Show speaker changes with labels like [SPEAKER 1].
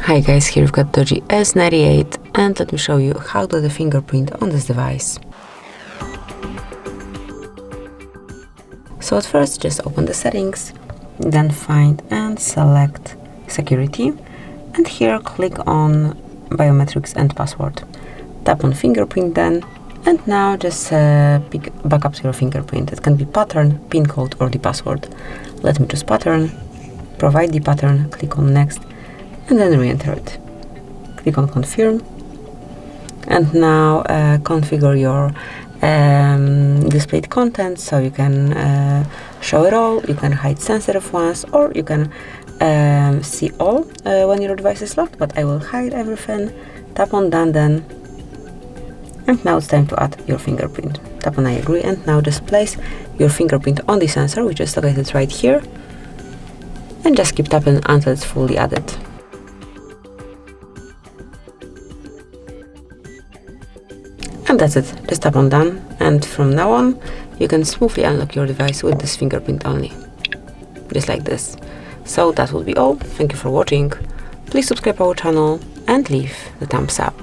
[SPEAKER 1] Hi guys, here we've got Doji S98 and let me show you how to do the fingerprint on this device. So at first just open the settings, then find and select security, and here click on biometrics and password. Tap on fingerprint then, and now just pick backup to your fingerprint. It can be pattern, pin code or the password. Let me choose pattern, provide the pattern, click on next, and then re-enter it. Click on confirm, and now configure your displayed content, so you can show it all, you can hide sensitive ones, or you can see all when your device is locked, but I will hide everything. Tap on done then, and now it's time to add your fingerprint. Tap on I agree, and now just place your fingerprint on the sensor, which is located right here, and just keep tapping until it's fully added. And that's it, just tap on done, and from now on you can smoothly unlock your device with this fingerprint only, just like this. So that will be all. Thank you for watching. Please subscribe our channel and leave the thumbs up.